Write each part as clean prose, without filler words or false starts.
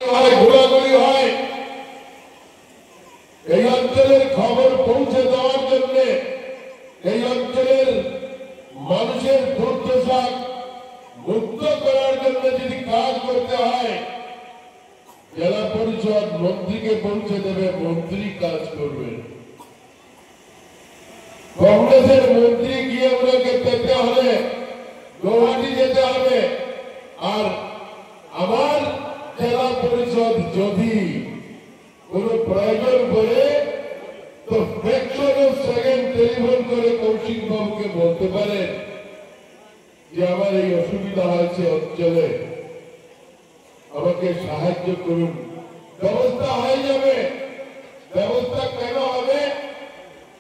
ঘোরাঘুরি হয় এই অঞ্চলের খবর পৌঁছে দেওয়ার জন্য, এই অঞ্চলের মানুষের দুর্দশা মুক্ত করার জন্য যদি কাজ করতে হয়, জেলা পরিষদ মন্ত্রীকে পৌঁছে দেবে, মন্ত্রী কাজ করবেন। কংগ্রেসের মন্ত্রী গিয়ে ওনাকে পেতে হলে গৌহাটি যেতে হবে। আর আমার জেলা পরিষদ যদি কোন প্রয়োজন করে তো ফ্র্যাকশন অফ সেকেন্ড টেলিফোন করে কৌশিক বাবুকে বলতে পারেন যে আমার এই অসুবিধা হয়েছে অঞ্চলে, আমাকে সাহায্য করুন। ব্যবস্থা হয়ে যাবে। ব্যবস্থা কেন হবে?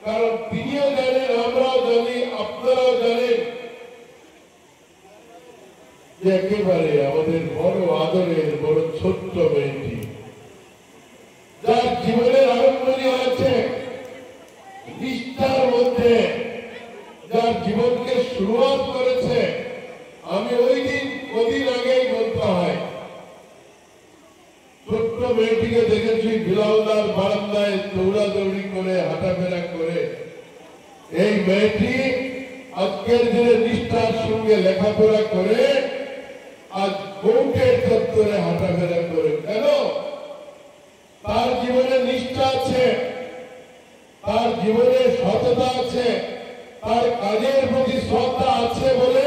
কারণ তিনিও জানেন, আমরাও জানি, আপনারাও জানেন যে একেবারে আমাদের বড় আদরের বড় ছোট্ট মেয়েটি, যার জীবনের আরম্ভণী হয়েছে নিষ্ঠার মধ্যে, যার জীবনকে শুরুয়াত করেছে। আমি ওদিন আগেই বলতে হয়, ছোট্ট মেয়েটিকে দেখেছি বিলালদার বারান্দায় দৌড়াদৌড়ি করে, হাঁটাফেরা করে। এই মেয়েটি আজকের দিনে নিষ্ঠার সঙ্গে লেখাপড়া করে আজ কোর্টের চত্বরে হাঁটাফেরা করে। কেন? তার জীবনে নিষ্ঠা আছে, তার জীবনে সততা আছে, তার কাজের প্রতি শ্রদ্ধা আছে বলে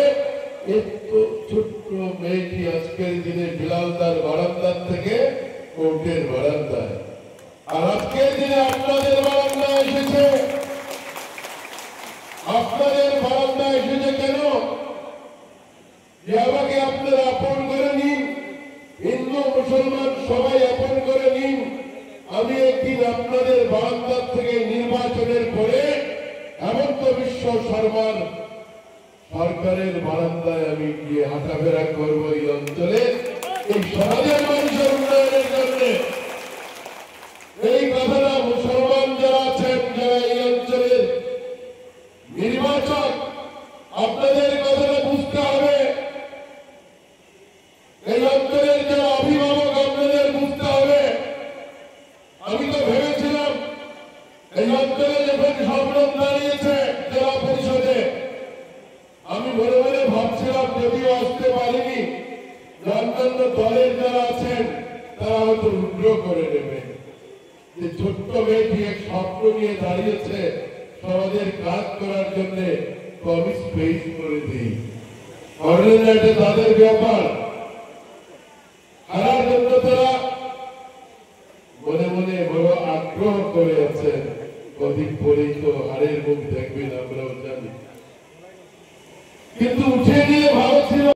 একটু ছোট্ট মেয়েটি আজকের দিনে বিলালদার বারান্দার থেকে কোর্টের বারান্দায়। আর আজকের দিনে আপনাদের বারান্দায় এসেছে। আপনাদের বারান্দায় এসেছে কেন? যে আমাকে আপনারা আপন করে নিন, হিন্দু মুসলমান সবাই আপন করে নিন। আমি একদিন আপনাদের বারান্দার থেকে নির্বাচনের পরে হেমন্ত বিশ্ব শর্মার সরকারের বারান্দায় আমি গিয়ে হাঁটাফেরা করবো এই অঞ্চলে, এই সমাজের মানুষের উন্নয়নের জন্য। এই কথাটা মুসলমান যারা আছেন, যারা এই অঞ্চলের নির্বাচক, আপনাদের কথাটা বুঝতে হবে। এই অঞ্চলের যারা অভিভাবক, আপনাদের বুঝতে হবে। আমি তো ভেবেছিলাম এই অঞ্চলে যখন সম্মেলন দাঁড়িয়েছে জেলা পরিষদে, আমি মনে মনে ভাবছিলাম যদিও আসতে পারিনি, অন্যান্য দলের যারা আছেন তারা হয়তো উগ্র করে নেবে যে ছোট্ট মেয়েটি এক স্বপ্ন নিয়ে দাঁড়িয়েছে সমাজের কাজ করার জন্য, তো আমি স্পেস করে দিই। অর্ডিনেটে তাদের ব্যাপার, হারার জন্য তারা মনে মনে বড় আগ্রহ করে আছেন। কদিন পরেই তো হারের মুখ দেখবেন, আমরাও জানি। কিন্তু